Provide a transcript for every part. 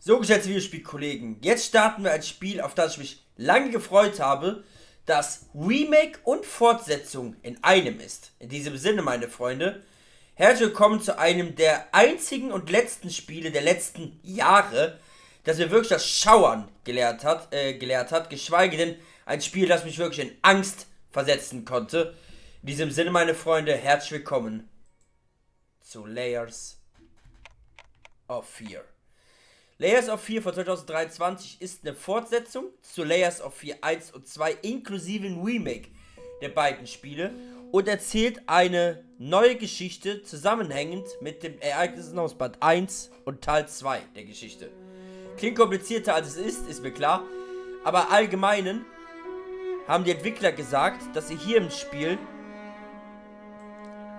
So, geschätzte Videospielkollegen, jetzt starten wir ein Spiel, auf das ich mich lange gefreut habe, das Remake und Fortsetzung in einem ist. In diesem Sinne, meine Freunde, herzlich willkommen zu einem der einzigen und letzten Spiele der letzten Jahre, das mir wirklich das Schauern gelehrt hat, geschweige denn ein Spiel, das mich wirklich in Angst versetzen konnte. In diesem Sinne, meine Freunde, herzlich willkommen zu Layers of Fear. Layers of Fear von 2023 ist eine Fortsetzung zu Layers of Fear 1 und 2 inklusive ein Remake der beiden Spiele und erzählt eine neue Geschichte zusammenhängend mit den Ereignissen aus Band 1 und Teil 2 der Geschichte. Klingt komplizierter als es ist mir klar, aber allgemeinen haben die Entwickler gesagt, dass ihr hier im Spiel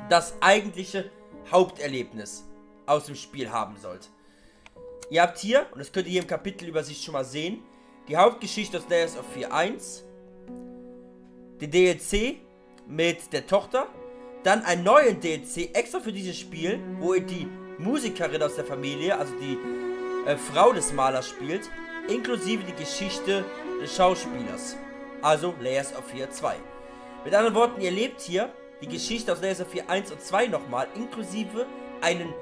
das eigentliche Haupterlebnis aus dem Spiel haben sollt. Ihr habt hier, und das könnt ihr hier im Kapitelübersicht schon mal sehen, die Hauptgeschichte aus Layers of Fear 1, den DLC mit der Tochter, dann einen neuen DLC extra für dieses Spiel, wo ihr die Musikerin aus der Familie, also die Frau des Malers spielt, inklusive die Geschichte des Schauspielers, also Layers of Fear 2. Mit anderen Worten, ihr lebt hier die Geschichte aus Layers of Fear 1 und 2 nochmal, inklusive einen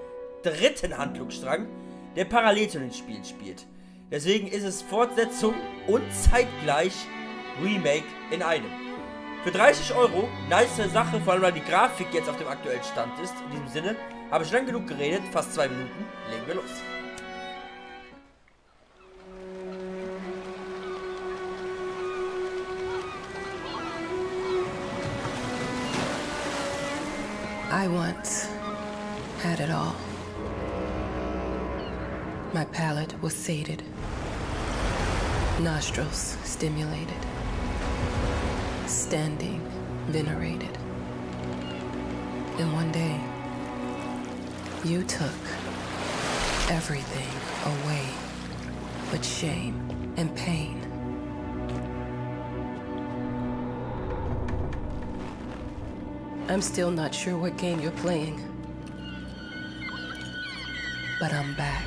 dritten Handlungsstrang, der parallel zu den Spielen spielt. Deswegen ist es Fortsetzung und zeitgleich Remake in einem. Für 30 €, nice Sache, vor allem weil die Grafik jetzt auf dem aktuellen Stand ist. In diesem Sinne, habe ich lang genug geredet, fast 2 Minuten, legen wir los. I once had it all. My palate was sated, nostrils stimulated, standing venerated. And one day, you took everything away but shame and pain. I'm still not sure what game you're playing, but I'm back.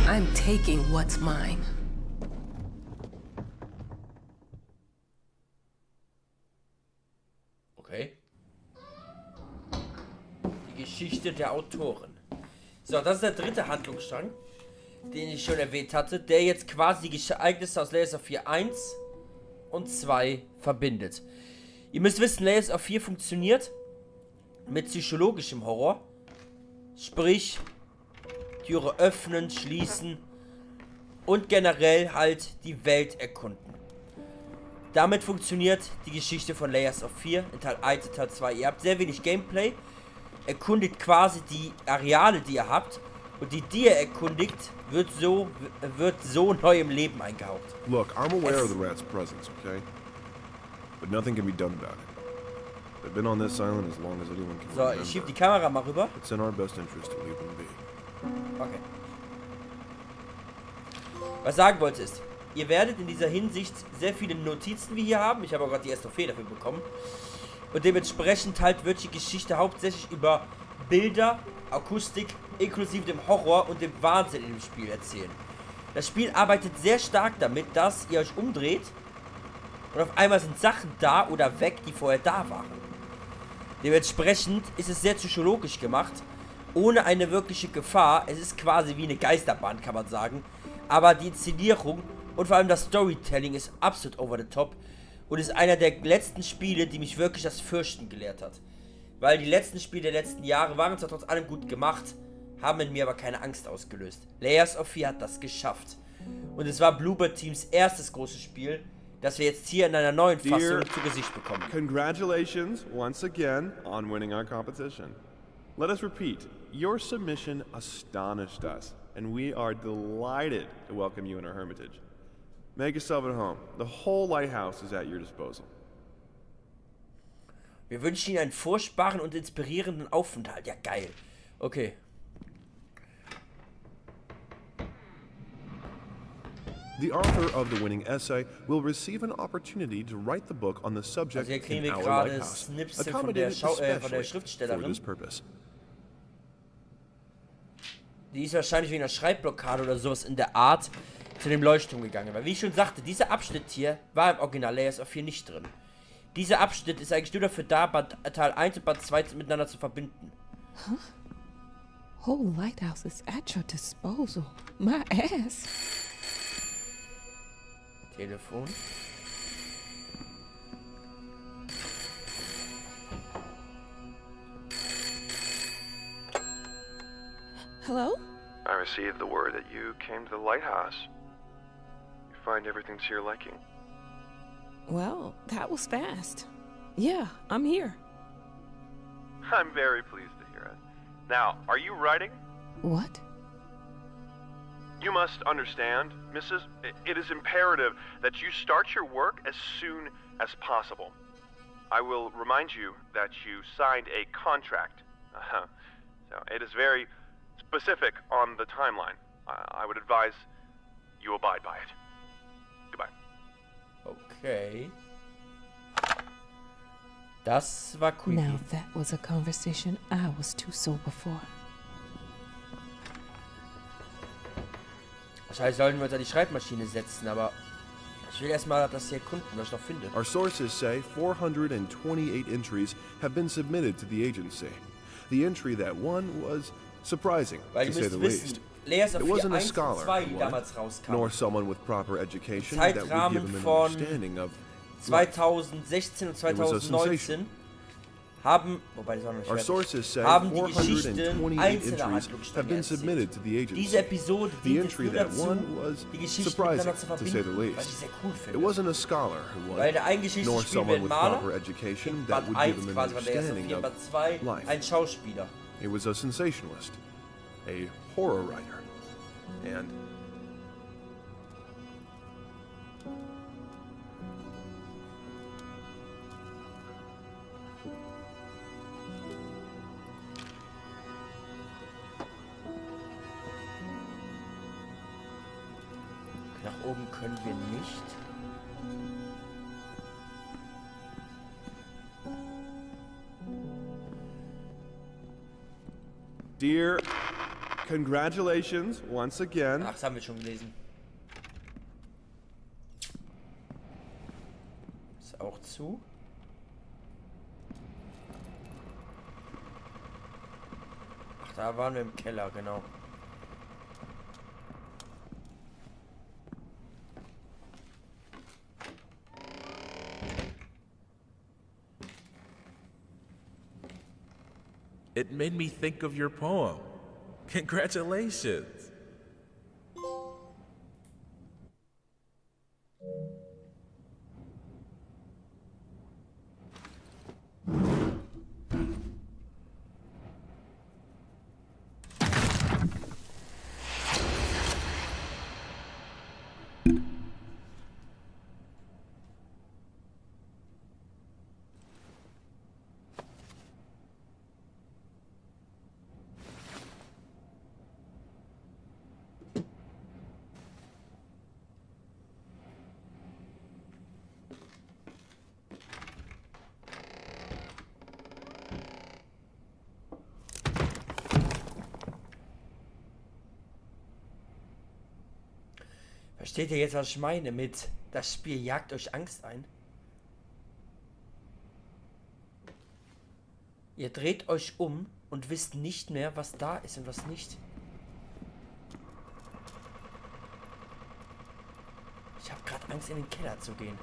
I'm taking what's mine. Okay. Die Geschichte der Autorin. So, das ist der dritte Handlungsstrang, den ich schon erwähnt hatte, der jetzt quasi die Ereignisse aus Layers of Fear 1 und 2 verbindet. Ihr müsst wissen, Layers of Fear funktioniert mit psychologischem Horror. Sprich, Türe öffnen, schließen und generell halt die Welt erkunden. Damit funktioniert die Geschichte von Layers of Fear in Teil 1 und Teil 2. Ihr habt sehr wenig Gameplay, erkundigt quasi die Areale, die ihr habt, und die ihr erkundigt, wird so neuem Leben eingehaucht. Look, I'm aware of the rat's presence, okay? But nothing can be done about it. They've been on this island as long as anyone can remember. So, ich schieb die Kamera mal rüber. It's in our best interest to leave them be. Okay. Was ich sagen wollte ist, ihr werdet in dieser Hinsicht sehr viele Notizen wie hier haben. Ich habe auch gerade die erste Trophäe dafür bekommen. Und dementsprechend halt wird die Geschichte hauptsächlich über Bilder, Akustik, inklusive dem Horror und dem Wahnsinn in dem Spiel erzählen. Das Spiel arbeitet sehr stark damit, dass ihr euch umdreht und auf einmal sind Sachen da oder weg, die vorher da waren. Dementsprechend ist es sehr psychologisch gemacht, ohne eine wirkliche Gefahr. Es ist quasi wie eine Geisterbahn, kann man sagen. Aber die Inszenierung und vor allem das Storytelling ist absolut over the top und ist einer der letzten Spiele, die mich wirklich das Fürchten gelehrt hat. Weil die letzten Spiele der letzten Jahre waren zwar trotz allem gut gemacht, haben in mir aber keine Angst ausgelöst. Layers of Fear hat das geschafft. Und es war Bluebird Teams erstes großes Spiel, das wir jetzt hier in einer neuen Fassung zu Gesicht bekommen. Congratulations once again on winning our competition. Let us repeat, your submission astonished us, and we are delighted to welcome you in our hermitage. Make yourself at home. The whole lighthouse is at your disposal. Wir wünschen Ihnen einen furchtbaren und inspirierenden Aufenthalt. Ja, geil. Okay. The author of the winning essay will receive an opportunity to write the book on the subject Also hier kriegen in wir our gerade lighthouse, Snipsel von der, accommodated von der especially for Schriftstellerin. this purpose. Die ist wahrscheinlich wegen einer Schreibblockade oder sowas in der Art zu dem Leuchtturm gegangen. Weil wie ich schon sagte, dieser Abschnitt hier war im Original Layers of 4 nicht drin. Dieser Abschnitt ist eigentlich nur dafür da, Teil 1 und Band 2 miteinander zu verbinden. Huh? Whole lighthouse is at your disposal. My ass. Telefon. Hello? I received the word that you came to the lighthouse. You find everything to your liking. Well, that was fast. Yeah, I'm here. I'm very pleased to hear it. Now, are you writing? What? You must understand, Mrs. It is imperative that you start your work as soon as possible. I will remind you that you signed a contract. So it is very specific on the timeline. I would advise you abide by it. Goodbye. Okay. Das war creepy. Now that was a conversation I was too sober for. Wahrscheinlich sollten wir uns an die Schreibmaschine setzen, aber ich will erstmal das hier erkunden, was ich noch finde. Our sources say 428 entries have been submitted to the agency. The entry that won was surprising, Weil to ihr say müsst the wissen, least. Layers of It 4 wasn't a 1 und scholar 2, who die won, damals rauskamen. nor someone with proper education that would give Zeitrahmen him an von understanding of 2016 und 2019 haben, wobei das war noch nicht Our fertig, sources say haben die Geschichten 428 einzelner entries have Handlungsstränge been erzählt. submitted to the agency. Diese Episode The dient entry nur that dazu, won was die Geschichten surprising, miteinander zu to say the verbinden, was ich least. sehr cool It finde. wasn't a scholar who won, Weil der eine Geschichte nor spielen wir someone einen with Maler, proper education in that Band would give 1 him an quasi von Layers of understanding 4, of Band 2 life. ein Schauspieler. It was a sensationalist, a horror writer, and Nach oben können wir nicht. dear, congratulations once again. Ach, das haben wir schon gelesen. Ist auch zu. Ach, da waren wir im Keller, genau. It made me think of your poem. Congratulations. Versteht ihr jetzt, was ich meine mit das Spiel jagt euch Angst ein? Ihr dreht euch um und wisst nicht mehr, was da ist und was nicht. Ich habe gerade Angst, in den Keller zu gehen.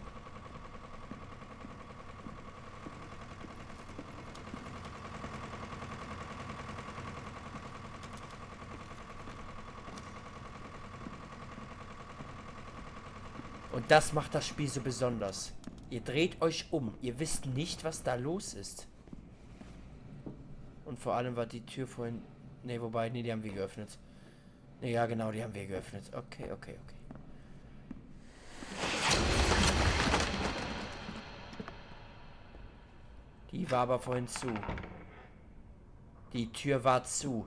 Und das macht das Spiel so besonders. Ihr dreht euch um. Ihr wisst nicht, was da los ist. Und vor allem war die Tür vorhin... Ne, wobei, nee, die haben wir geöffnet. Ne, ja, genau, die haben wir geöffnet. Okay. Die war aber vorhin zu. Die Tür war zu.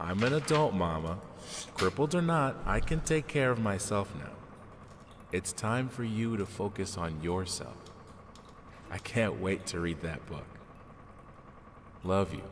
I'm an adult, Mama. Crippled or not, I can take care of myself now. It's time for you to focus on yourself. I can't wait to read that book. Love you.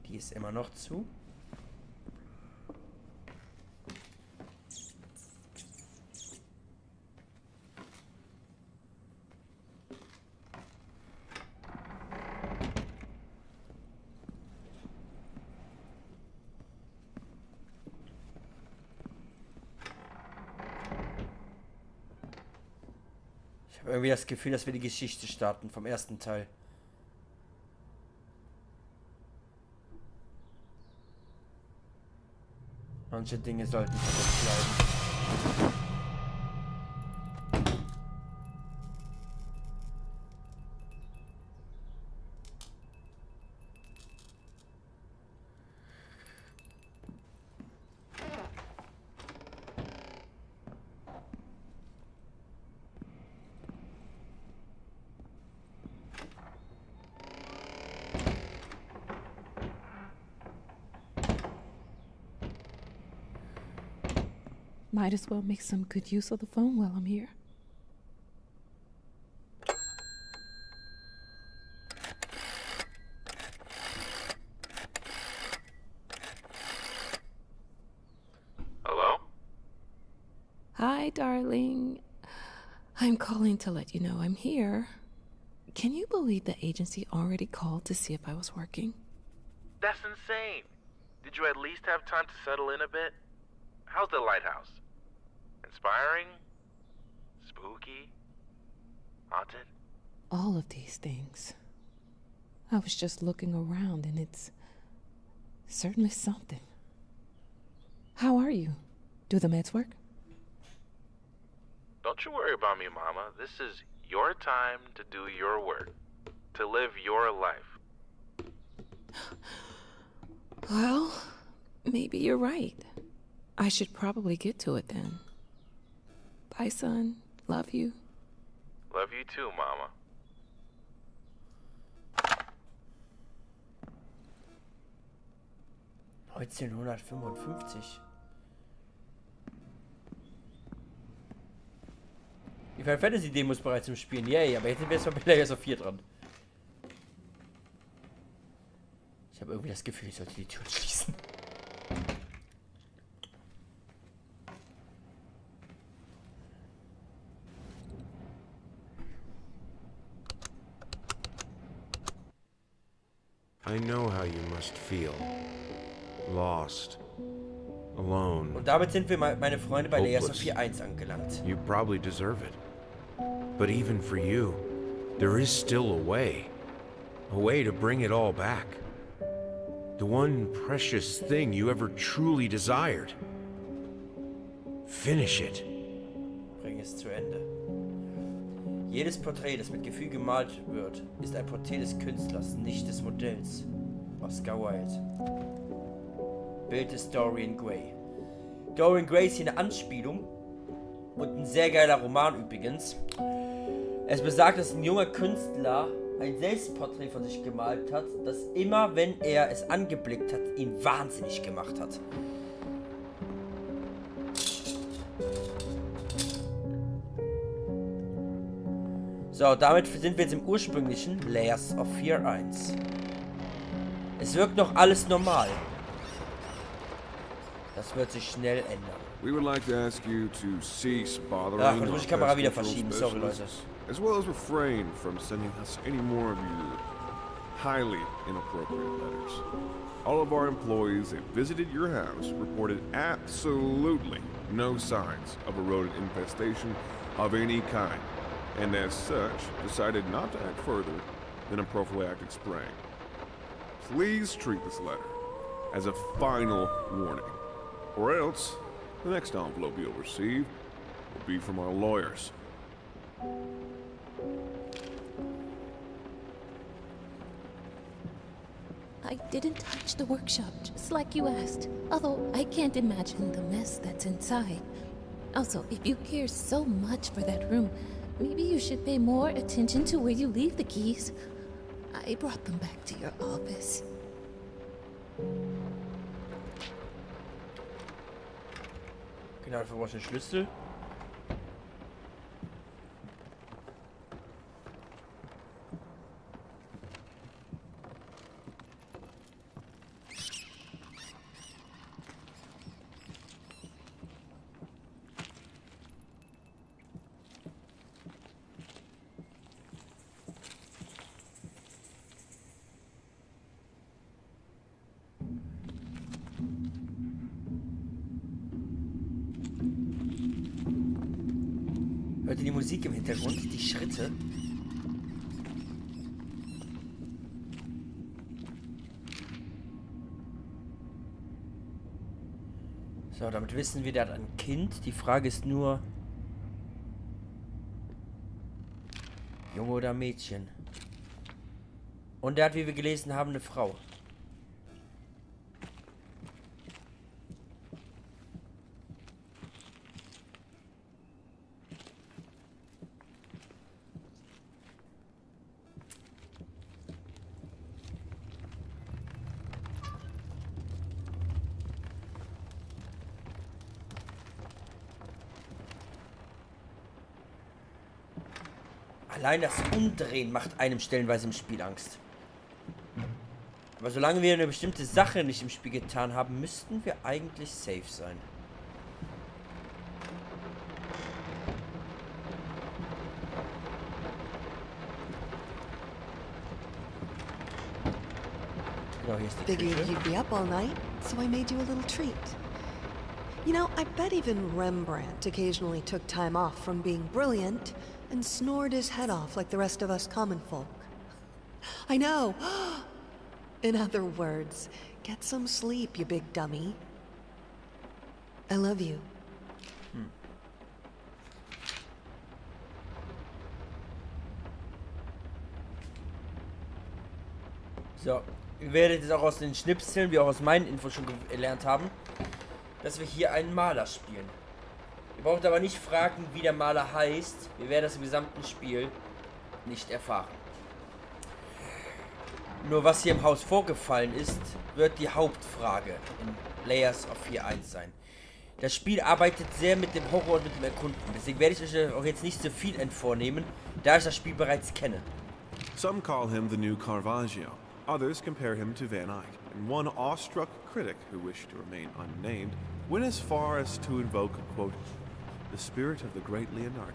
Die ist immer noch zu. Ich habe irgendwie das Gefühl, dass wir die Geschichte starten vom ersten Teil. Manche Dinge sollten versteckt bleiben. Might as well make some good use of the phone while I'm here. Hello? Hi, darling. I'm calling to let you know I'm here. Can you believe the agency already called to see if I was working? That's insane. Did you at least have time to settle in a bit? How's the lighthouse? Inspiring? Spooky? Haunted? All of these things. I was just looking around and it's certainly something. How are you? Do the meds work? Don't you worry about me, Mama. This is your time to do your work. To live your life. Well, maybe you're right. I should probably get to it then. Bye, son. Love you. Love you too, Mama. $1955. Die Final Fantasy Demos bereits im Spielen. Yay, aber jetzt sind wir erstmal bei Layers of 4 dran. Ich habe irgendwie das Gefühl, ich sollte die Tür schließen. I know how you must feel. Lost. Alone. Und damit sind wir, meine Freunde, bei Layers of 4.1 angelangt. You probably deserve it. But even for you, there is still a way. A way to bring it all back. The one precious thing you ever truly desired. Finish it. Bring es zu Ende. Jedes Porträt, das mit Gefühl gemalt wird, ist ein Porträt des Künstlers, nicht des Modells. Oscar Wilde. Bild ist Dorian Gray. Dorian Gray ist hier eine Anspielung und ein sehr geiler Roman übrigens. Es besagt, dass ein junger Künstler ein Selbstporträt von sich gemalt hat, das immer, wenn er es angeblickt hat, ihn wahnsinnig gemacht hat. So, damit sind wir jetzt im ursprünglichen Layers of Fear 1. Es wirkt noch alles normal. Das wird sich schnell ändern. We would like to ask you to cease bothering Ach, jetzt muss ich die Kamera our wieder pest verschieben. control Sorry, Leute. specialists, as well as refrain from sending us any more of your highly inappropriate letters. All of our employees that visited your house reported absolutely no signs of a rodent infestation of any kind, and as such, decided not to act further than a prophylactic spraying. Please treat this letter as a final warning, or else the next envelope you'll receive will be from our lawyers. I didn't touch the workshop, just like you asked. Although I can't imagine the mess that's inside. Also, if you care so much for that room, maybe you should pay more attention to where you leave the keys. I brought them back to your office. Genau, dafür brauche ich einen Schlüssel. Hört ihr die Musik im Hintergrund? Die Schritte? So, damit wissen wir, der hat ein Kind. Die Frage ist nur... Junge oder Mädchen? Und er hat, wie wir gelesen haben, eine Frau. Allein das Umdrehen macht einem stellenweise im Spiel Angst. Aber solange wir eine bestimmte Sache nicht im Spiel getan haben, müssten wir eigentlich safe sein. Genau, hier ist die Figured Küche. you'd be up all night, so I made you a little treat. You know, I bet even Rembrandt occasionally took time off from being brilliant and snored his head off like the rest of us common folk. I know. In other words, get some sleep, you big dummy. I love you. So, ihr werdet jetzt auch aus den Schnipseln, wie auch aus meinen Infos schon gelernt haben, dass wir hier einen Maler spielen. Ihr braucht aber nicht fragen, wie der Maler heißt. Wir werden das im gesamten Spiel nicht erfahren. Nur was hier im Haus vorgefallen ist, wird die Hauptfrage in Layers of Fear 1 sein. Das Spiel arbeitet sehr mit dem Horror und mit dem Erkunden. Deswegen werde ich euch auch jetzt nicht so viel vornehmen, da ich das Spiel bereits kenne. Some call him the new Caravaggio. Others compare him to Van Eyck. And one awestruck critic who wished to remain unnamed went as far as to invoke, quote, the spirit of the great Leonardo.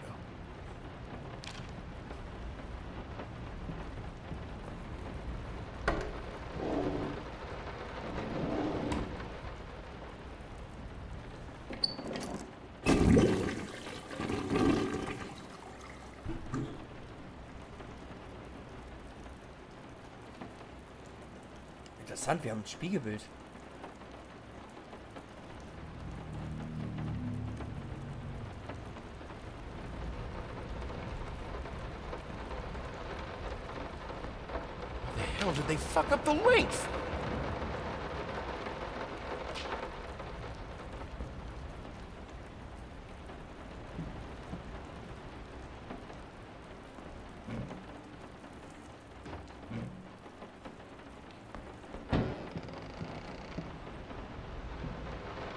Interessant, wir haben ein Spiegelbild. How did they fuck up the length?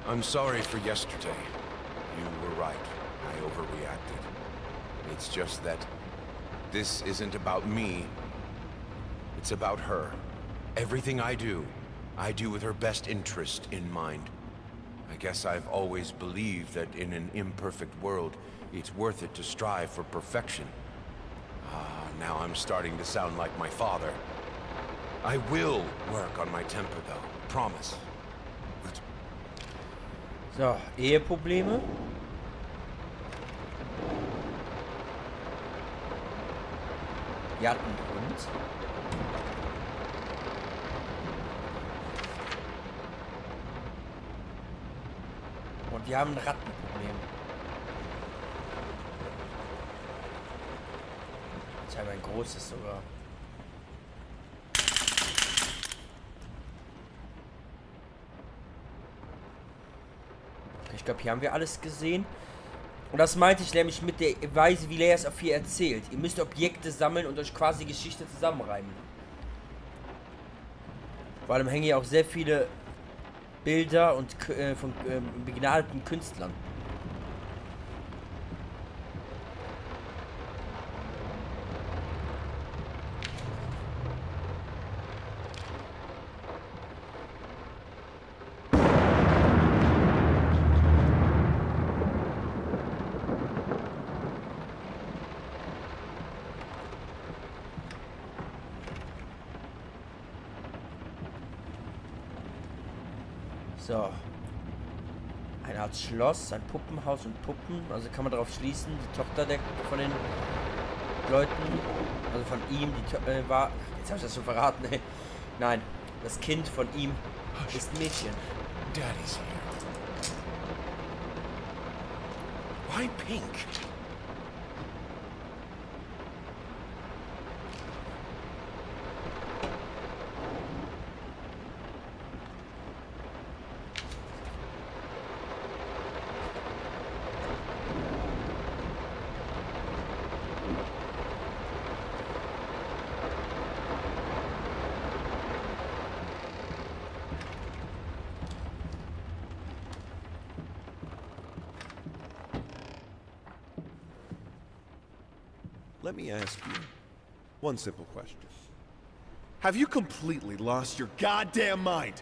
I'm sorry for yesterday. You were right. I overreacted. It's just that This isn't about me. It's about her. Everything I do with her best interest in mind. I guess I've always believed that in an imperfect world, it's worth it to strive for perfection. Now I'm starting to sound like my father. I will work on my temper, though. Promise. So, Eheprobleme. Wir hatten einen Hund. Und wir haben ein Rattenproblem. Scheinbar ein großes sogar. Ich glaube, hier haben wir alles gesehen. Und das meinte ich nämlich mit der Weise, wie Leia es auf hier erzählt. Ihr müsst Objekte sammeln und euch quasi Geschichte zusammenreimen. Vor allem hängen hier auch sehr viele Bilder und von begnadeten Künstlern. So. Eine Art Schloss, ein Puppenhaus und Puppen. Also kann man darauf schließen, die Tochter von den Leuten, also von ihm, die war... Jetzt habe ich das schon verraten, ey. Nein, das Kind von ihm ist ein Mädchen. Daddy's here. Why pink? Let me ask you one simple question. Have you completely lost your goddamn mind?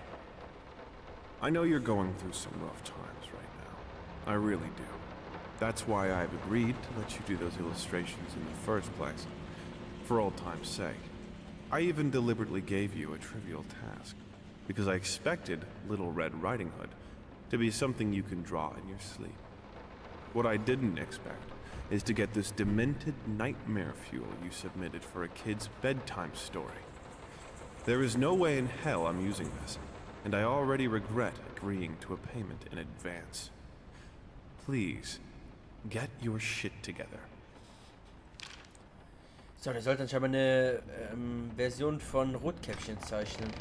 I know you're going through some rough times right now. I really do. That's why I've agreed to let you do those illustrations in the first place. For old time's sake. I even deliberately gave you a trivial task, because I expected Little Red Riding Hood to be something you can draw in your sleep. What I didn't expect is to get this demented nightmare fuel you submitted for a kid's bedtime story. There is no way in hell I'm using this, and I already regret agreeing to a payment in advance. Please, get your shit together. So, der sollte anscheinend eine Version von Rotkäppchen zeichnen.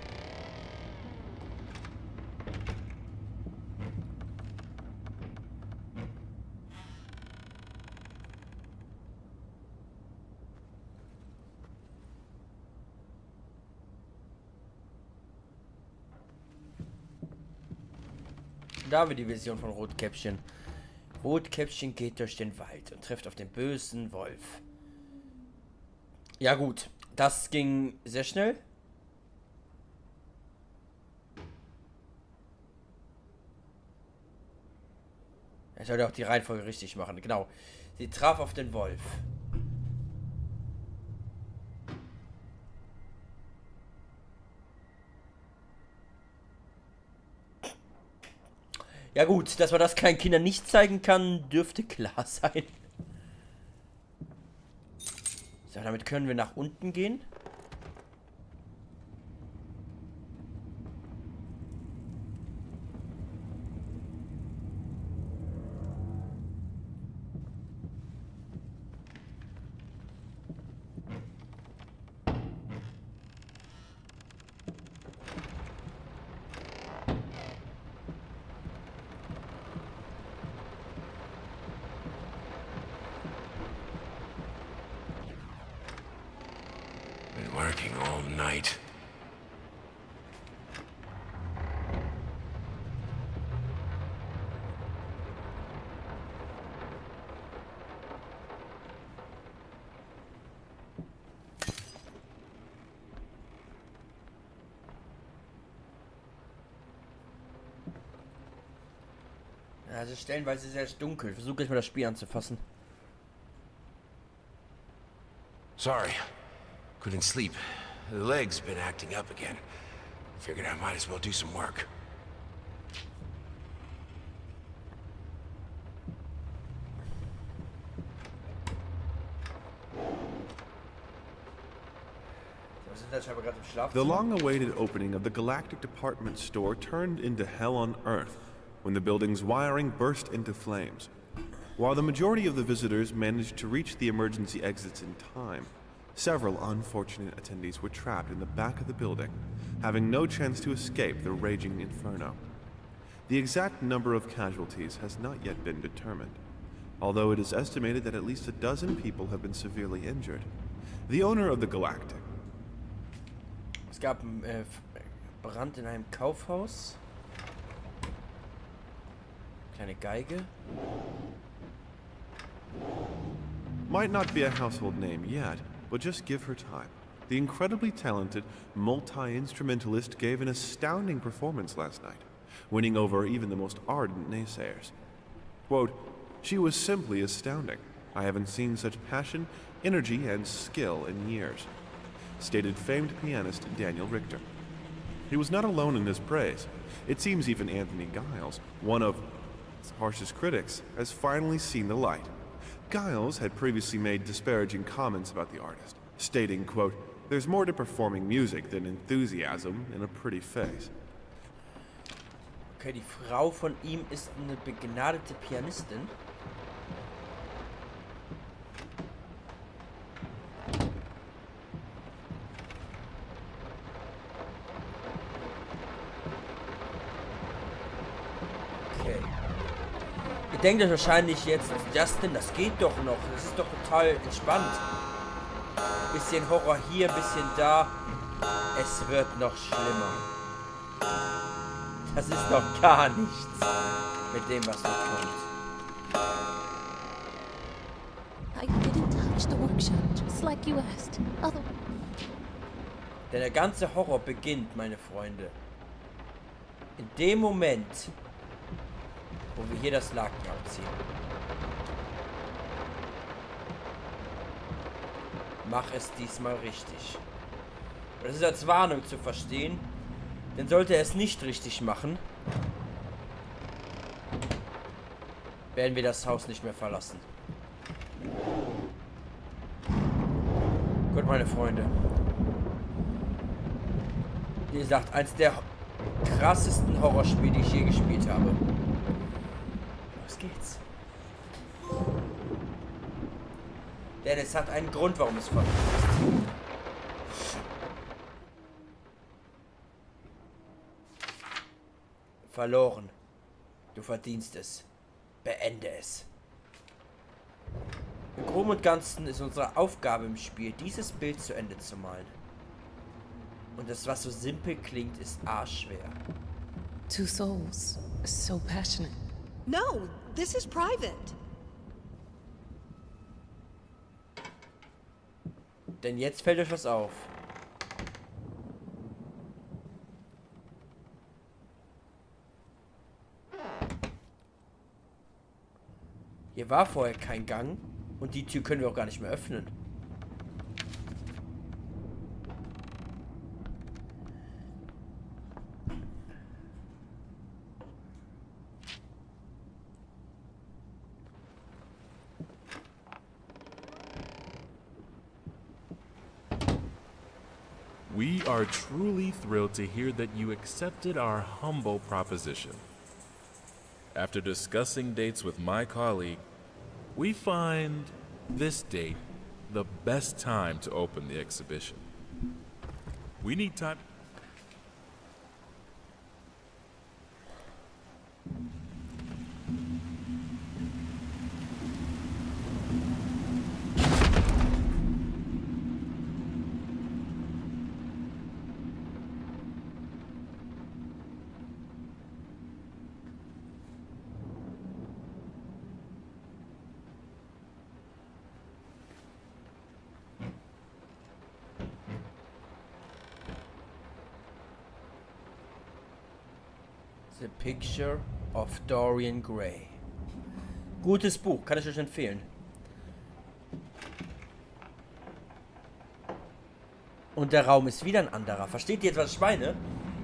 Da haben wir die Vision von Rotkäppchen. Rotkäppchen geht durch den Wald und trifft auf den bösen Wolf. Ja gut, das ging sehr schnell. Ich sollte auch die Reihenfolge richtig machen, genau. Sie traf auf den Wolf. Ja gut, dass man das kleinen Kindern nicht zeigen kann, dürfte klar sein. So, damit können wir nach unten gehen. Been working all night. Ja, es ist stellenweise sehr dunkel. Versuche ich mal das Spiel anzufassen. Sorry. Couldn't sleep. The leg's been acting up again. Figured I might as well do some work. The long-awaited opening of the Galactic Department Store turned into hell on Earth when the building's wiring burst into flames. While the majority of the visitors managed to reach the emergency exits in time, several unfortunate attendees were trapped in the back of the building, having no chance to escape the raging inferno. The exact number of casualties has not yet been determined, although it is estimated that at least a dozen people have been severely injured. The owner of the Galactic. Es gab einen Brand in einem Kaufhaus. Kleine Geige. Might not be a household name yet, but just give her time. The incredibly talented multi-instrumentalist gave an astounding performance last night, winning over even the most ardent naysayers. Quote, "She was simply astounding. I haven't seen such passion, energy, and skill in years," stated famed pianist Daniel Richter. He was not alone in his praise. It seems even Anthony Giles, one of its harshest critics, has finally seen the light. Giles had previously made disparaging comments about the artist, stating, quote, "There's more to performing music than enthusiasm in a pretty face." Okay, die Frau von ihm ist eine begnadete Pianistin. Okay. Ihr denkt euch wahrscheinlich jetzt, Justin, das geht doch noch. Das ist doch total entspannt. Bisschen Horror hier, bisschen da. Es wird noch schlimmer. Das ist doch gar nichts mit dem, was noch kommt. I didn't touch the workshop, just like you asked. Denn der ganze Horror beginnt, meine Freunde. In dem Moment, wo wir hier das Laken abziehen. Mach es diesmal richtig. Das ist als Warnung zu verstehen, denn sollte er es nicht richtig machen, werden wir das Haus nicht mehr verlassen. Gut, meine Freunde. Wie gesagt, eins der krassesten Horrorspiele, die ich je gespielt habe. Los geht's. Denn es hat einen Grund, warum es verrückt ist. Verloren. Du verdienst es. Beende es. Im Groben und Ganzen ist unsere Aufgabe im Spiel, dieses Bild zu Ende zu malen. Und das, was so simpel klingt, ist arschschwer. Two souls, so passionate. No, this is private. Denn jetzt fällt euch was auf. Hier war vorher kein Gang und die Tür können wir auch gar nicht mehr öffnen. We are truly thrilled to hear that you accepted our humble proposition. After discussing dates with my colleague, we find this date the best time to open the exhibition. We need time. The picture of Dorian Gray. Gutes Buch, kann ich euch empfehlen. Und der Raum ist wieder ein anderer. Versteht ihr jetzt, was ich meine?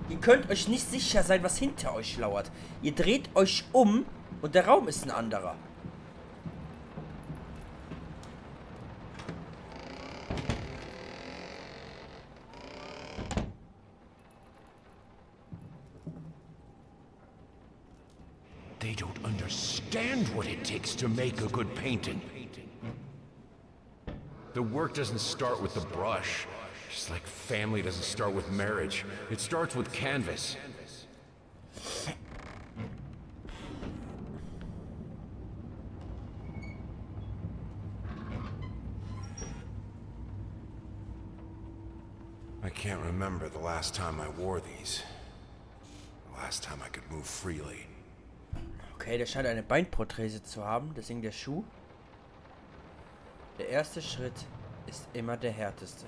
Ihr könnt euch nicht sicher sein, was hinter euch lauert. Ihr dreht euch um und der Raum ist ein anderer. They don't understand what it takes to make a good painting. The work doesn't start with the brush. Just like family doesn't start with marriage. It starts with canvas. I can't remember the last time I wore these. The last time I could move freely. Okay, der scheint eine Beinprothese zu haben, deswegen der Schuh. Der erste Schritt ist immer der härteste.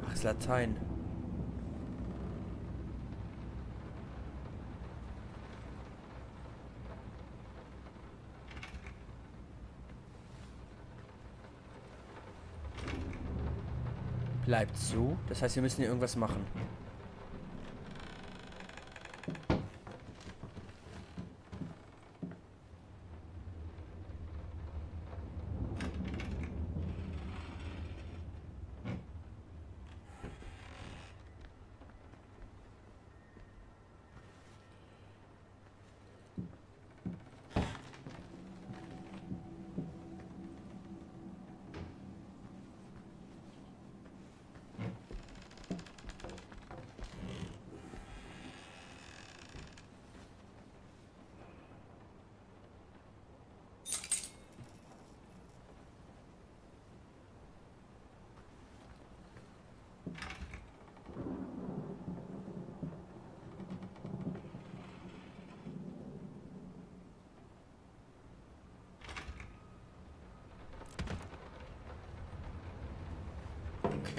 Ach, ist Latein. Bleibt so. Das heißt, wir müssen hier irgendwas machen.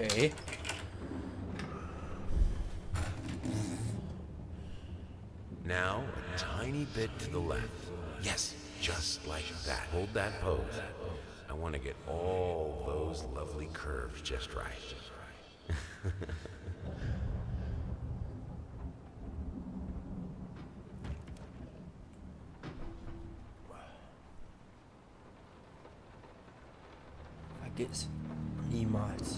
Okay. Now, a tiny bit to the left. Yes, just like that. Hold that pose. I want to get all those lovely curves just right. Vergiss niemals.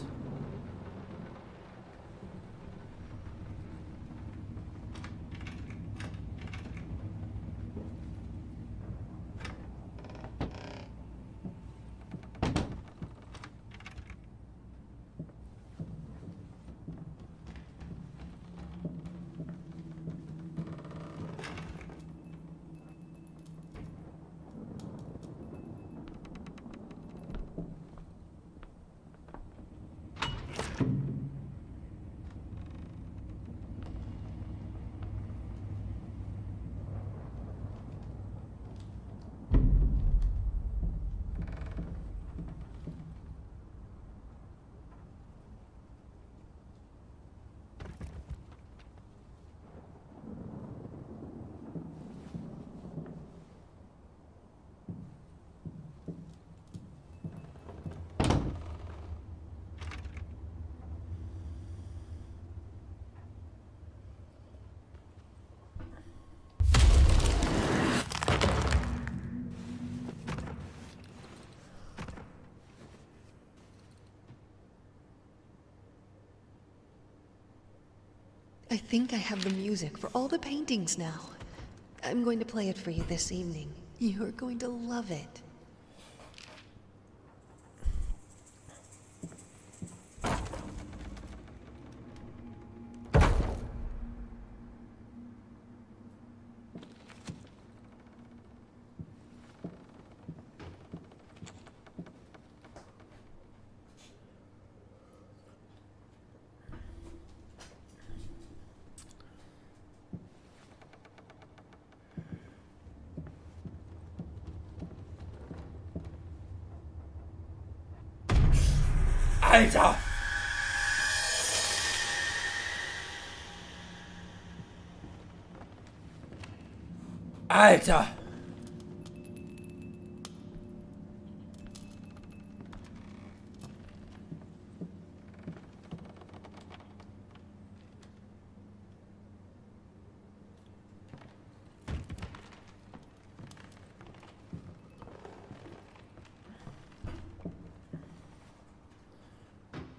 I think I have the music for all the paintings now. I'm going to play it for you this evening. You're going to love it. Alter! Alter!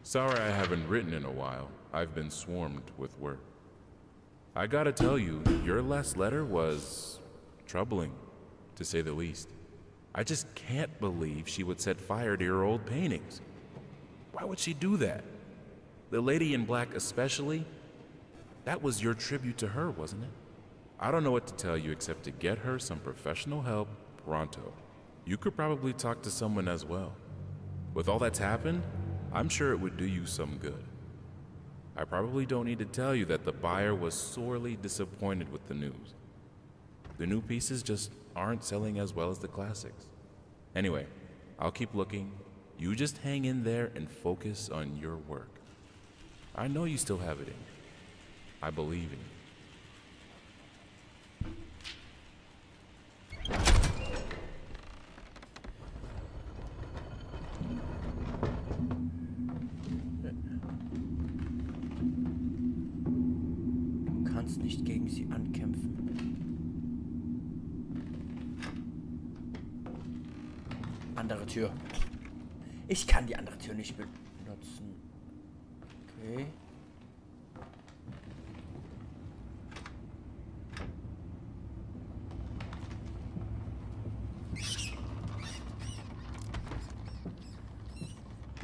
Sorry I haven't written in a while. I've been swarmed with work. I gotta tell you, your last letter was troubling, to say the least. I just can't believe she would set fire to your old paintings. Why would she do that? The lady in black especially? That was your tribute to her, wasn't it? I don't know what to tell you except to get her some professional help pronto. You could probably talk to someone as well. With all that's happened, I'm sure it would do you some good. I probably don't need to tell you that the buyer was sorely disappointed with the news. The new pieces just aren't selling as well as the classics. Anyway, I'll keep looking. You just hang in there and focus on your work. I know you still have it in you. I believe in you. Du kannst nicht gegen sie ankämpfen. Andere Tür. Ich kann die andere Tür nicht benutzen. Okay.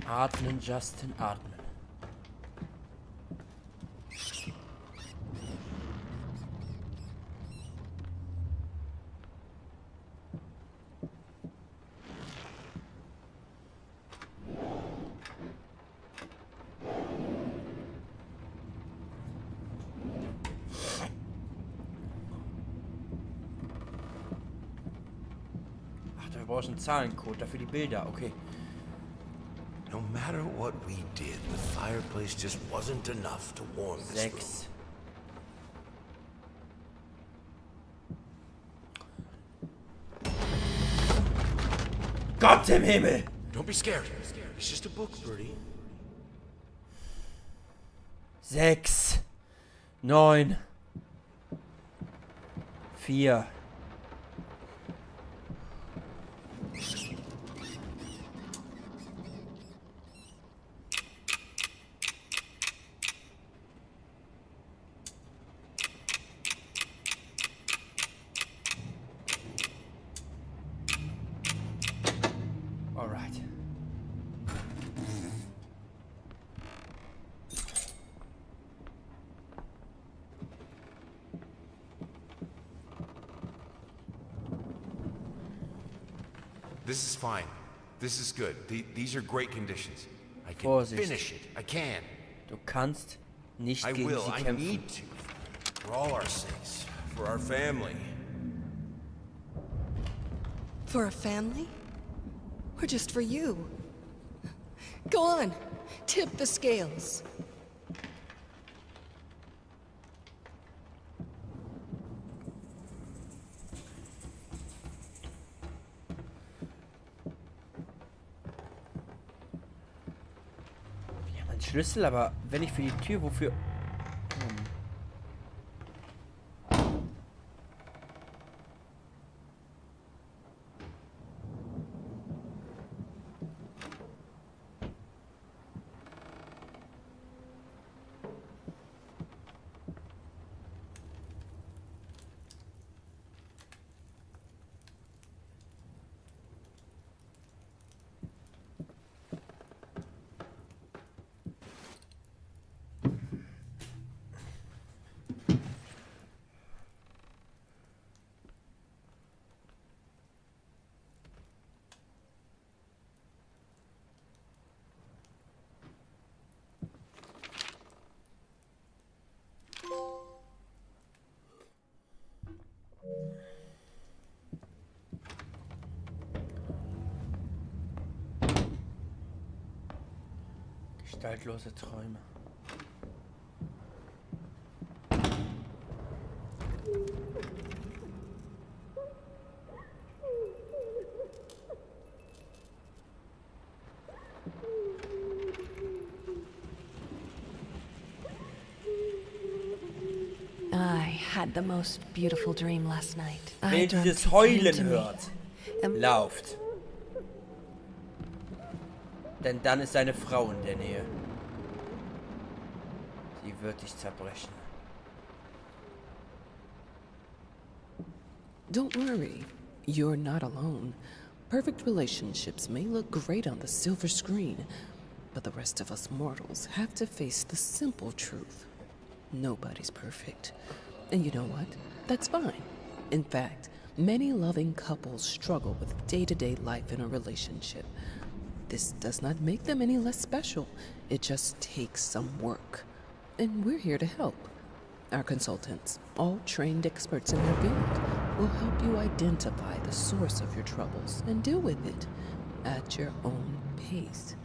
Atmen, Justin, atmen. Ach, da brauchst du einen Zahlencode dafür die Bilder, okay. No matter what we did, the fireplace just wasn't enough to warm this room. 6. Gott im Himmel! Don't be scared. It's just a book, Birdie. 6, 9, 4. All right. This is fine. This is good. These are great conditions. I can Vorsicht. finish it. I can. Du kannst nicht I gegen will. sie I kämpfen. need to. For all our sakes. For our family. For a family? Or just for you? Go on, tip the scales. Wir haben einen Schlüssel, aber wenn ich für die Tür, wofür? Gestaltlose Träume. I had the most beautiful dream last night. Wenn ihr dreamt dieses he came Heulen to me. hört, lauft. Denn dann ist seine Frau in der Nähe. Sie wird dich zerbrechen. Don't worry, you're not alone. Perfect relationships may look great on the silver screen, but the rest of us mortals have to face the simple truth. Nobody's perfect. And you know what? That's fine. In fact, many loving couples struggle with day-to-day life in a relationship. This does not make them any less special. It just takes some work. And we're here to help. Our consultants, all trained experts in their field, will help you identify the source of your troubles and deal with it at your own pace.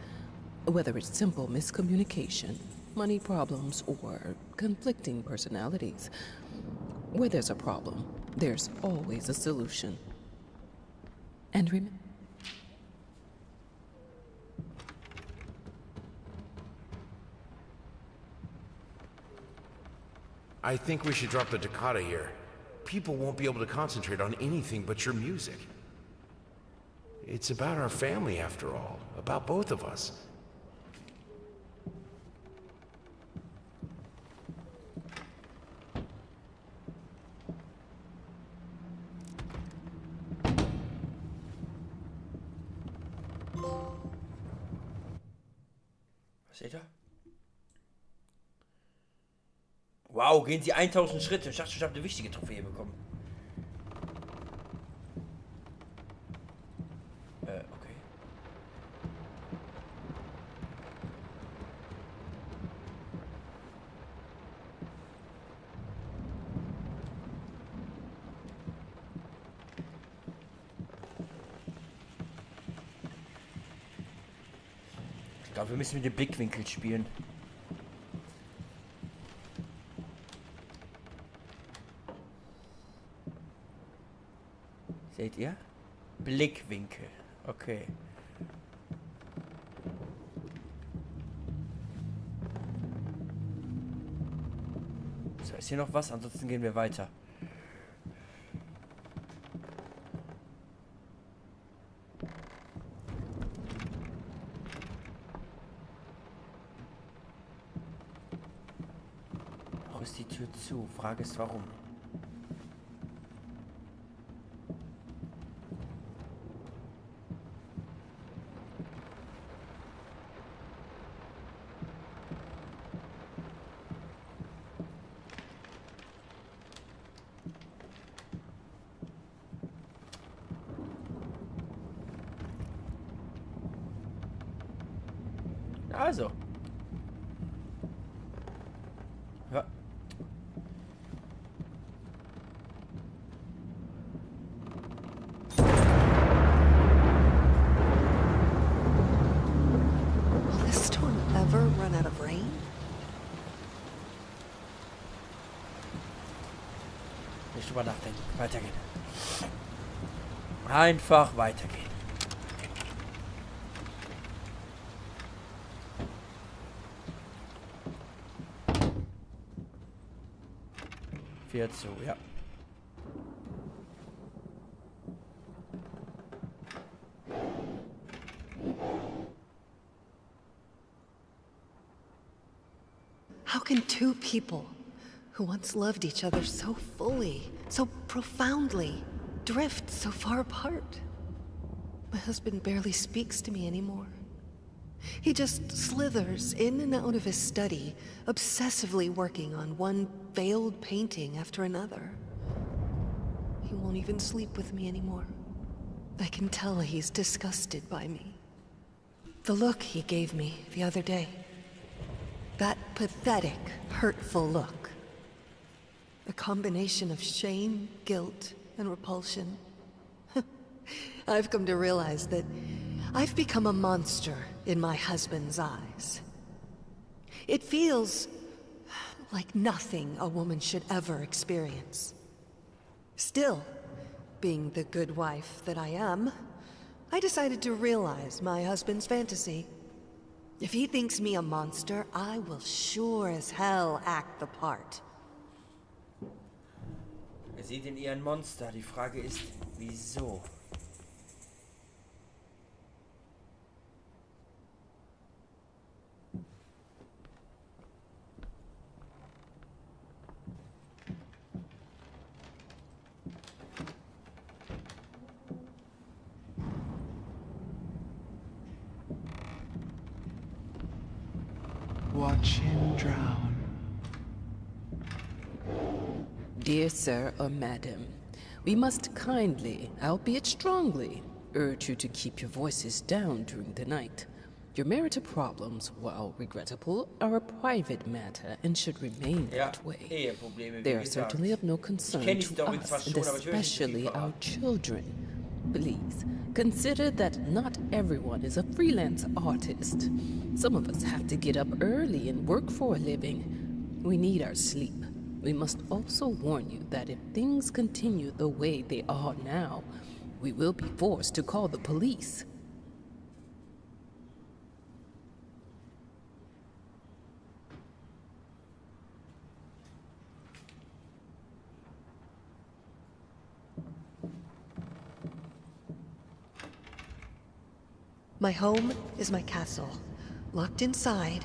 Whether it's simple miscommunication, money problems, or conflicting personalities, where there's a problem, there's always a solution. And remember, I think we should drop the toccata here. People won't be able to concentrate on anything but your music. It's about our family, after all. About both of us. Seht ihr? Wow, gehen sie 1000 Schritte. Ich dachte, ich habe eine wichtige Trophäe bekommen. Okay. Ich glaube, wir müssen mit dem Blickwinkel spielen. Seht ihr? Blickwinkel. Okay. So, ist hier noch was? Ansonsten gehen wir weiter. Noch ist die Tür zu. Frage ist, warum? Also. Ja. Will this storm ever run out of rain? Nicht drüber nachdenken. Weitergehen. Einfach weitergehen. Zu, ja. How can two people who once loved each other so fully, so profoundly, drift so far apart? My husband barely speaks to me anymore. He just slithers in and out of his study, obsessively working on one failed painting after another. He won't even sleep with me anymore. I can tell he's disgusted by me. The look he gave me the other day. That pathetic, hurtful look. A combination of shame, guilt, and repulsion. I've come to realize that I've become a monster in my husband's eyes. It feels like nothing a woman should ever experience. Still, being the good wife that I am, I decided to realize my husband's fantasy. If he thinks me a monster, I will sure as hell act the part. Sieht in ihr ein Monster. Die Frage ist, wieso? Watch him drown. Dear sir or madam, we must kindly, albeit strongly, urge you to keep your voices down during the night. Your marital problems, while regrettable, are a private matter and should remain that way. Eheprobleme, They wie are gesagt. certainly of no concern Ich kenne die to Story zwar us, and schon, aber ich will nicht zu viel especially our verraten. children. Please, consider that not everyone is a freelance artist. Some of us have to get up early and work for a living. We need our sleep. We must also warn you that if things continue the way they are now, we will be forced to call the police. My home is my castle. Locked inside,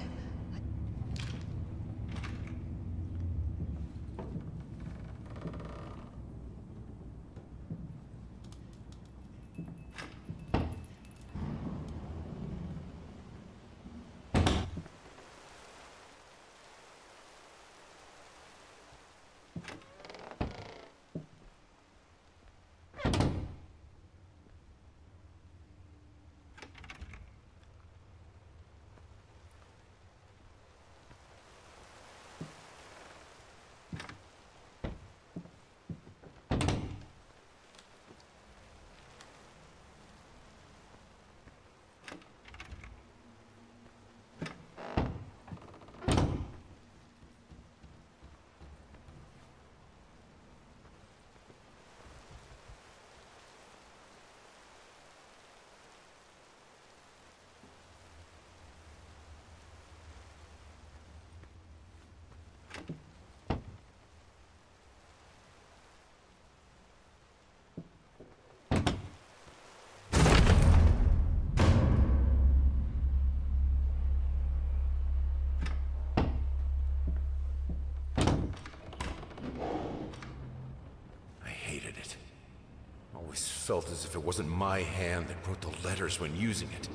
Always felt as if it wasn't my hand that wrote the letters when using it.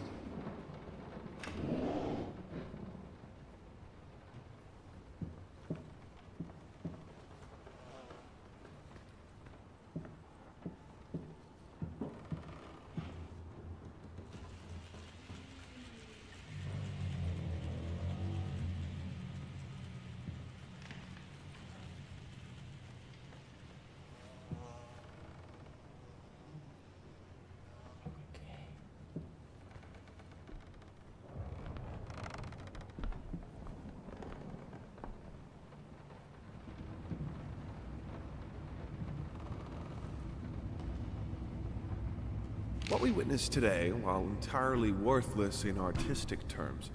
What we witness today, while entirely worthless in artistic terms,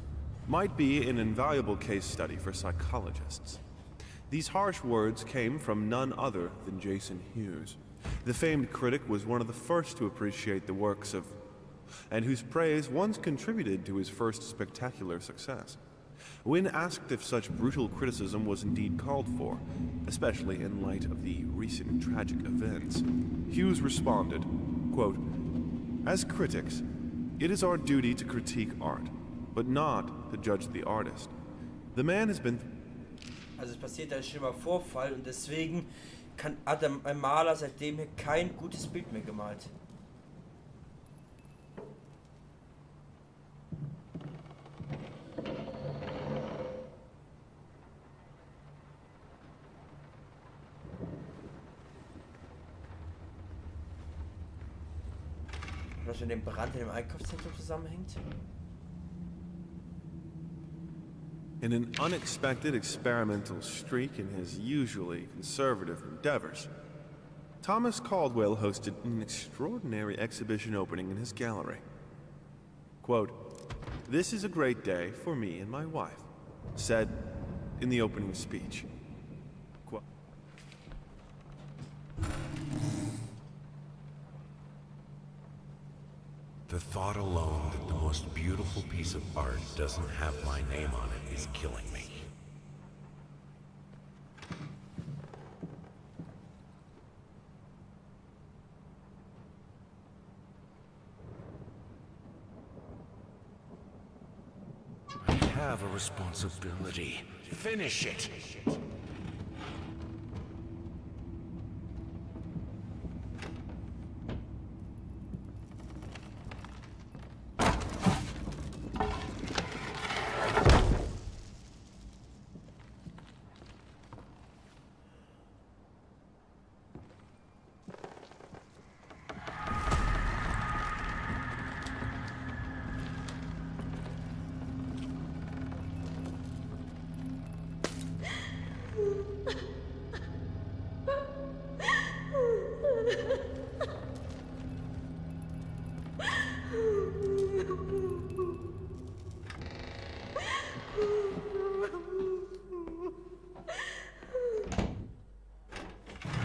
might be an invaluable case study for psychologists. These harsh words came from none other than Jason Hughes. The famed critic was one of the first to appreciate the works of, and whose praise once contributed to his first spectacular success. When asked if such brutal criticism was indeed called for, especially in light of the recent tragic events, Hughes responded, quote, "As critics, it is our duty to critique art, but not to judge the artist. The man has been..." Also es passiert ein schlimmer Vorfall und deswegen hat ein Maler seitdem hier kein gutes Bild mehr gemalt. Was mit dem Brand in dem Einkaufszentrum zusammenhängt? and an unexpected experimental streak in his usually conservative endeavors, Thomas Caldwell hosted an extraordinary exhibition opening in his gallery. Quote, "This is a great day for me and my wife," said in the opening speech. Quote, The thought alone that the most beautiful piece of art doesn't have my name on it is killing me. I have a responsibility. Finish it!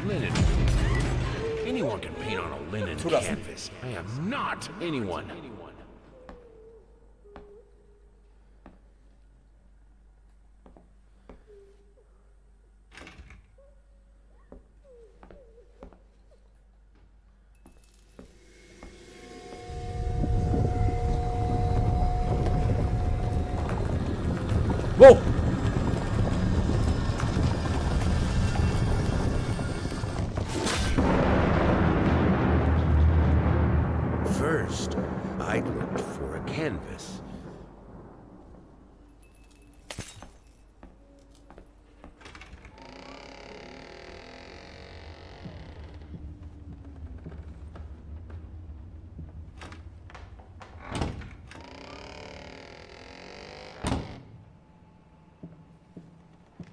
Linen. Anyone can paint on a linen canvas. I am not anyone. Whoa! First, I looked for a canvas.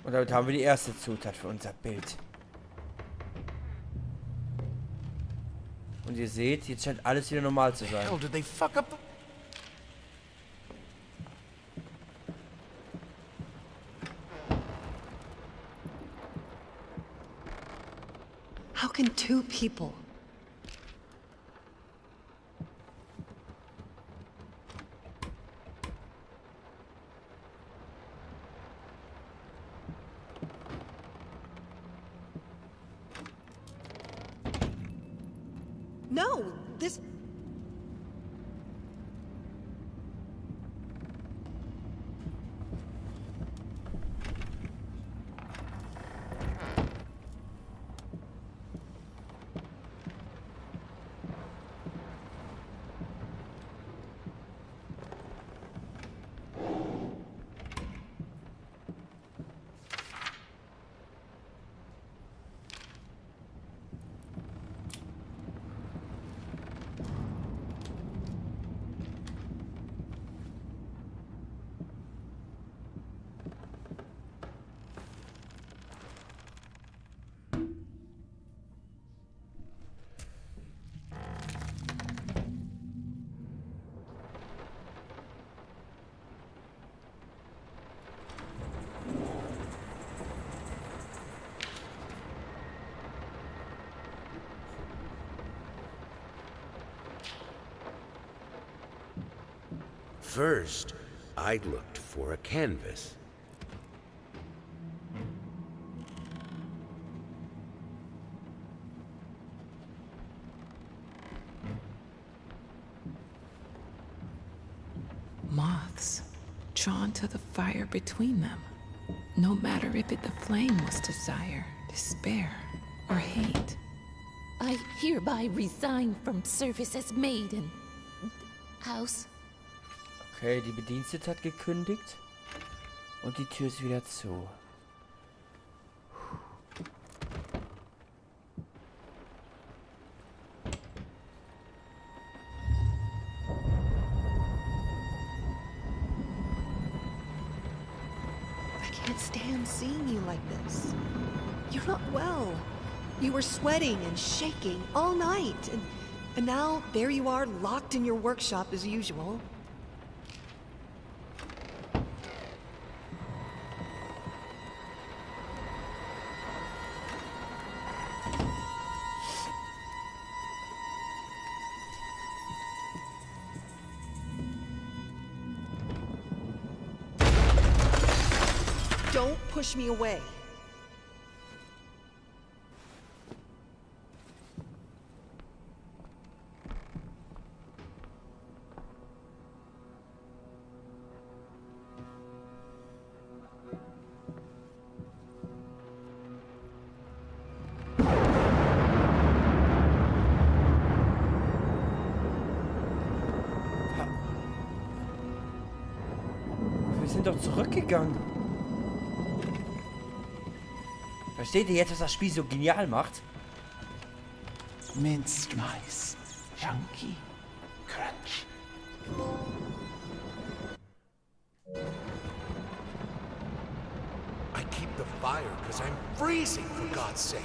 Und damit haben wir die erste Zutat für unser Bild. Und ihr seht, jetzt scheint alles wieder normal zu sein. Hell, did they fuck up the... How can two people? No, this... First, I looked for a canvas. Moths, drawn to the fire between them. No matter if the flame was desire, despair, or hate. I hereby resign from service as maid in house. Okay, die Bedienstete hat gekündigt. Und die Tür ist wieder zu. like this. You're not well. You were sweating and shaking all night, and now there you are, locked in your workshop as usual. Don't push me away. Wir sind doch zurückgegangen. Versteht ihr jetzt, was das Spiel so genial macht? Minced mice. Chunky. Crunch. I keep the fire because I'm freezing, for God's sake.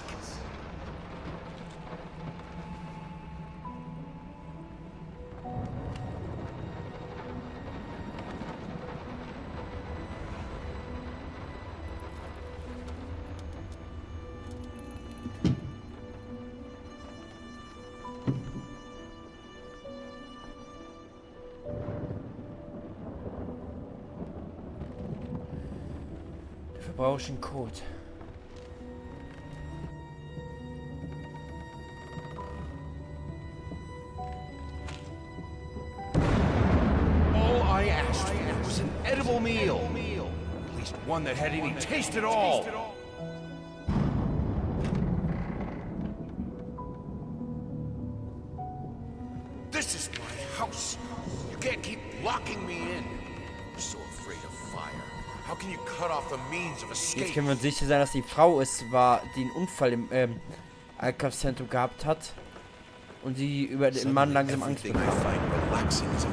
Dafür brauche ich einen Code. All I asked for was an edible meal. At least one that had any taste at all. This is my house. You can't keep locking me in. You're so afraid of fire. How can you cut off the means of escape? Jetzt können wir uns sicher sein, dass die Frau es war, die einen Unfall im Einkaufszentrum gehabt hat. Und sie über den Mann langsam Angst Everything I bekam. find relaxing is a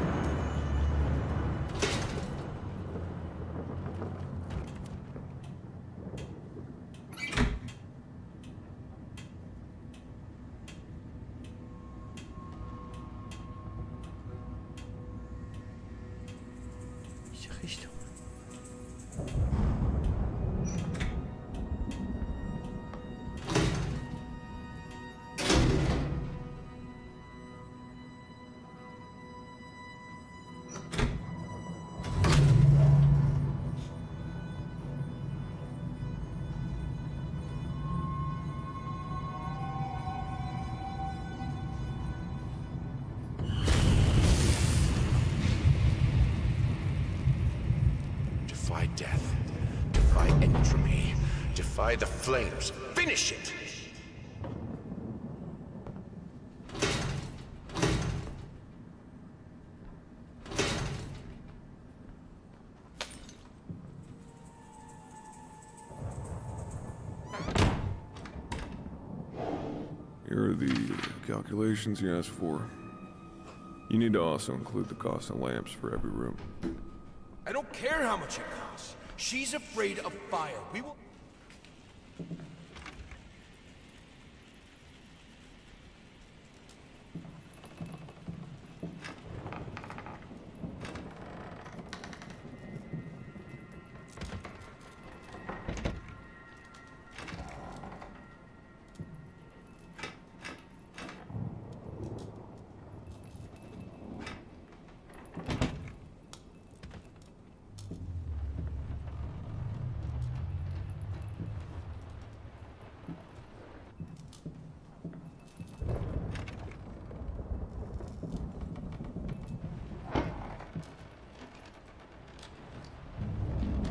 Welche Richtung? defy death, defy entropy, defy the flames. Finish it! Here are the calculations you asked for. You need to also include the cost of lamps for every room. I don't care how much it costs. She's afraid of fire. We will...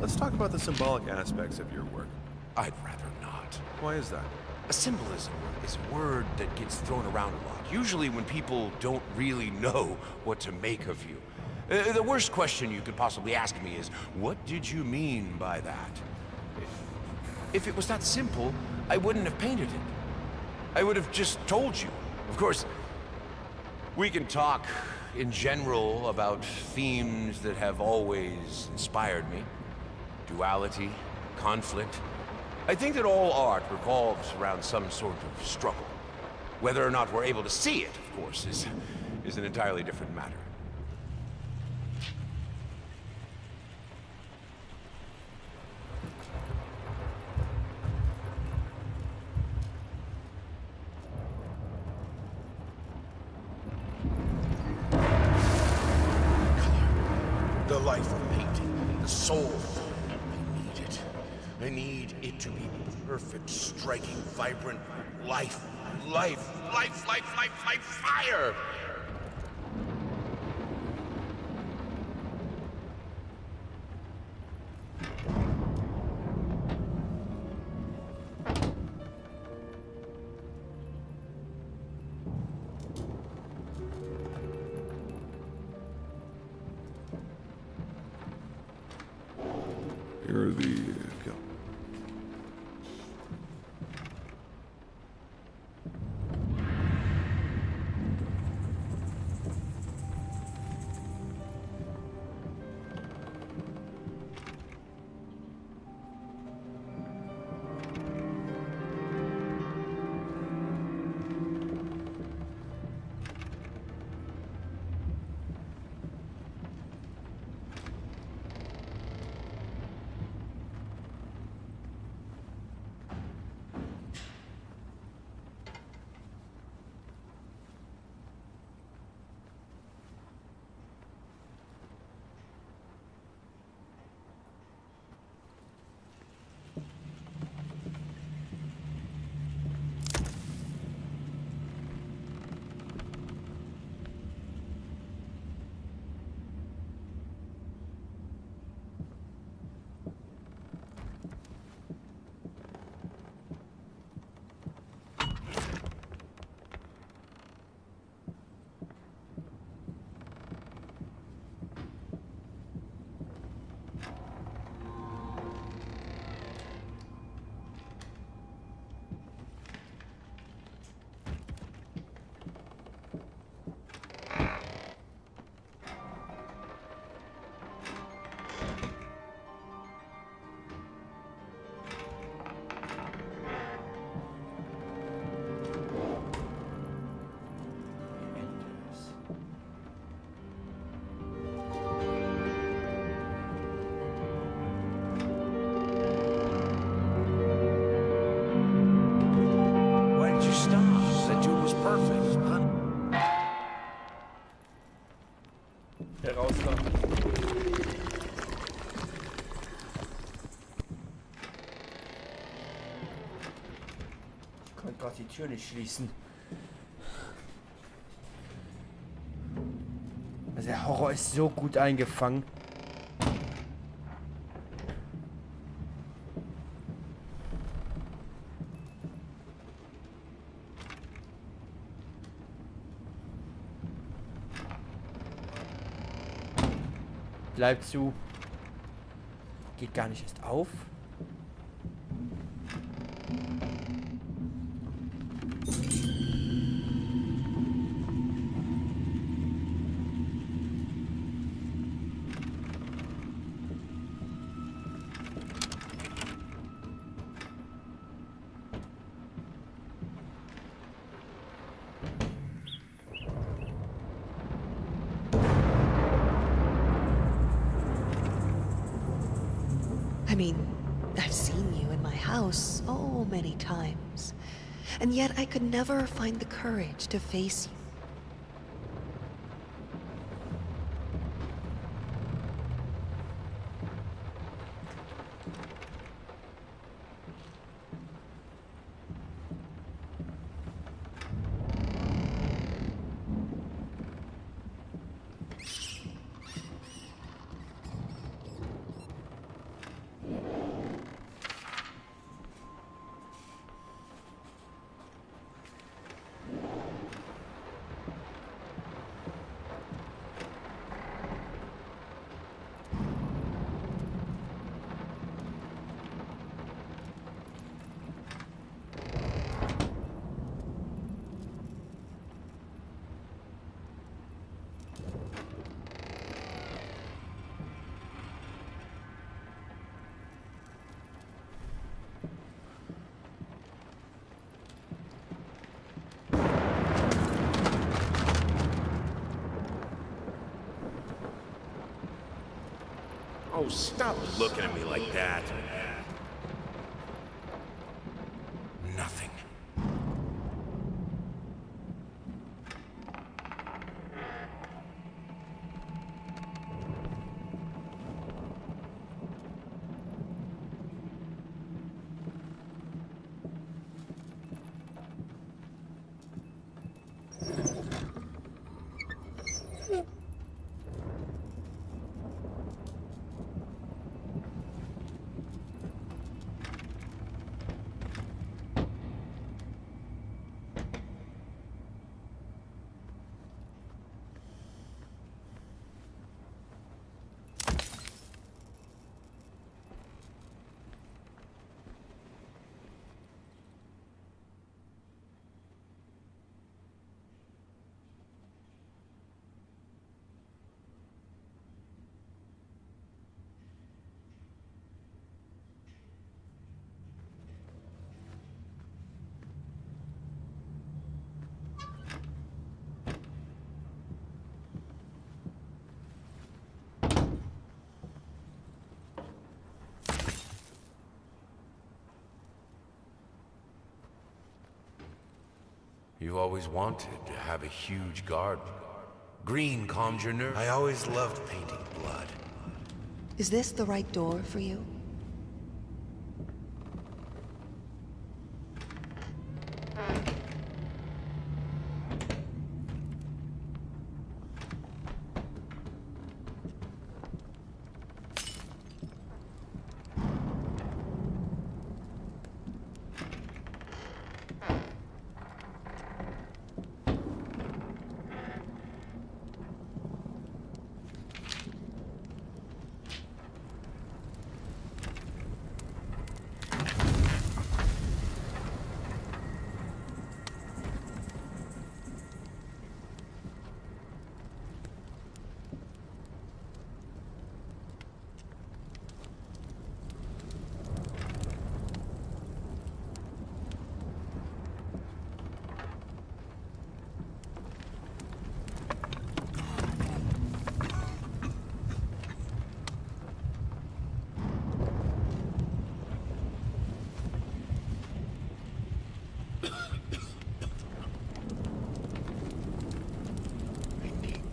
Let's talk about the symbolic aspects of your work. I'd rather not. Why is that? A symbolism is a word that gets thrown around a lot, usually when people don't really know what to make of you. The worst question you could possibly ask me is, what did you mean by that? If it was that simple, I wouldn't have painted it. I would have just told you. Of course, we can talk in general about themes that have always inspired me. Duality, conflict, I think that all art revolves around some sort of struggle. Whether or not we're able to see it, of course, is an entirely different matter. The life of painting, the soul. I need it. I need it to be perfect, striking, vibrant life. Life, fire! Here are the... Raus da. Ich konnte gerade die Tür nicht schließen. Also der Horror ist so gut eingefangen. Bleibt zu. Geht gar nicht erst auf. I mean, I've seen you in my house so many times, and yet I could never find the courage to face you. Oh, stop looking at me like that. Nothing. You've always wanted to have a huge garden. Green calms your nerves. I always loved painting blood. Is this the right door for you?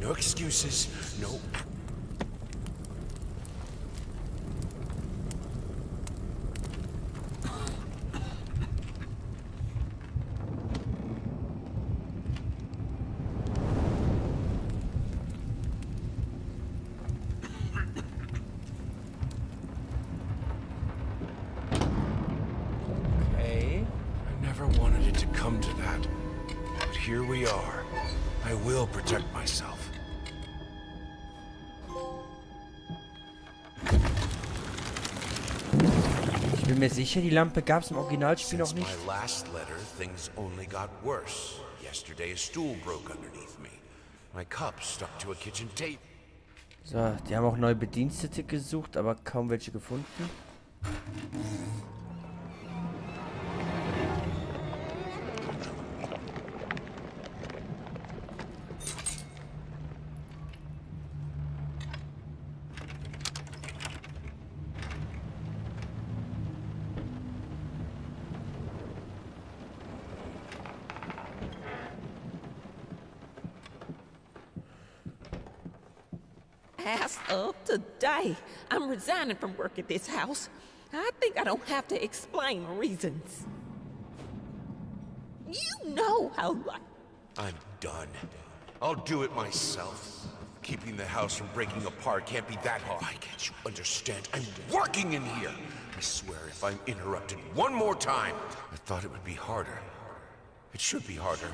No excuses, no... Okay. I never wanted it to come to that. But here we are. I will protect myself. Ich bin mir sicher, die Lampe gab es im Originalspiel noch Since nicht. my last letter, things only got worse. Yesterday, a stool broke underneath me. My cup stuck to a kitchen table. So, die haben auch neue Bedienstete gesucht, aber kaum welche gefunden. As of today, I'm resigning from work at this house. I think I don't have to explain reasons. You know how I'm done. I'll do it myself. Keeping the house from breaking apart can't be that hard. Why can't you understand? I'm working in here. I swear if I'm interrupted one more time, I thought it would be harder. It should be harder.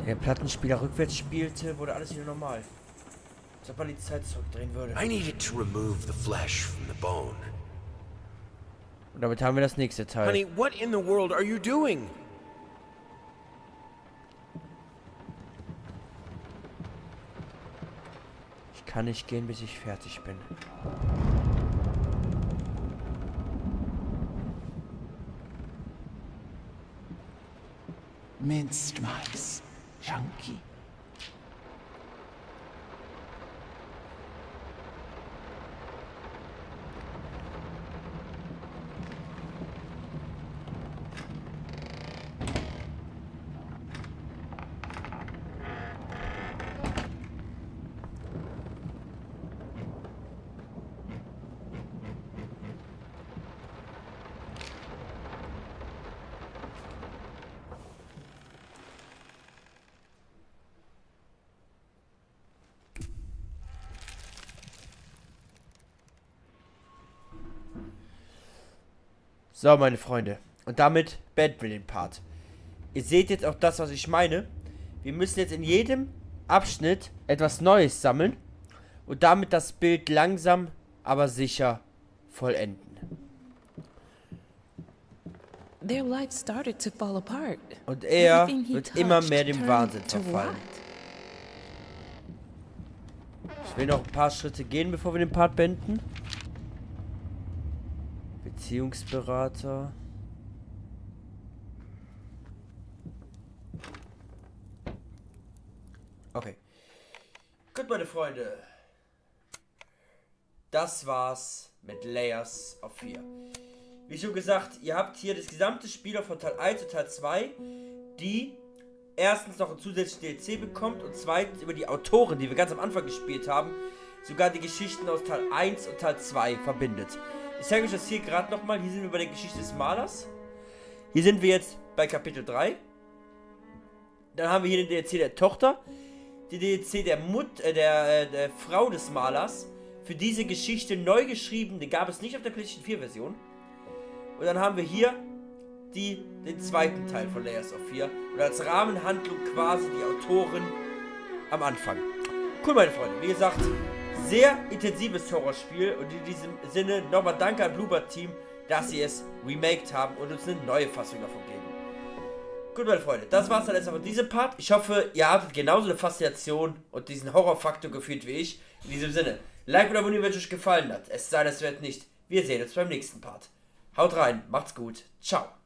Der Plattenspieler rückwärts spielte, wurde alles wieder normal. Als ob man die Zeit zurückdrehen würde. I needed to remove the flesh from the bone. Und damit haben wir das nächste Teil. Honey, what in the world are you doing? Ich kann nicht gehen, bis ich fertig bin. Minced mice, chunky. So, meine Freunde. Und damit beenden wir den Part. Ihr seht jetzt auch das, was ich meine. Wir müssen jetzt in jedem Abschnitt etwas Neues sammeln. Und damit das Bild langsam, aber sicher vollenden. Their life started to fall apart. Und er Everything he wird immer touched mehr dem turned Wahnsinn to verfallen. rot. Ich will noch ein paar Schritte gehen, bevor wir den Part beenden. Beziehungsberater. Okay. Gut, meine Freunde. Das war's mit Layers of Fear. Wie schon gesagt, ihr habt hier das gesamte Spiel von Teil 1 und Teil 2, die erstens noch ein zusätzliches DLC bekommt und zweitens über die Autoren, die wir ganz am Anfang gespielt haben, sogar die Geschichten aus Teil 1 und Teil 2 verbindet. Ich zeige euch das hier gerade nochmal. Hier sind wir bei der Geschichte des Malers. Hier sind wir jetzt bei Kapitel 3. Dann haben wir hier den DLC der Tochter. Die DLC der der Frau des Malers. Für diese Geschichte neu geschrieben. Den gab es nicht auf der PlayStation 4 Version. Und dann haben wir hier den zweiten Teil von Layers of Fear. Und als Rahmenhandlung quasi die Autorin am Anfang. Cool, meine Freunde. Wie gesagt, sehr intensives Horrorspiel. Und in diesem Sinne nochmal danke an Bluebird Team, dass sie es remaked haben und uns eine neue Fassung davon geben. Gut, meine Freunde, das war's dann jetzt von diesem Part. Ich hoffe, ihr hattet genauso eine Faszination und diesen Horrorfaktor gefühlt wie ich. In diesem Sinne, Like und abonnieren, wenn es euch gefallen hat. Es sei denn, es wird nicht. Wir sehen uns beim nächsten Part. Haut rein, macht's gut, ciao.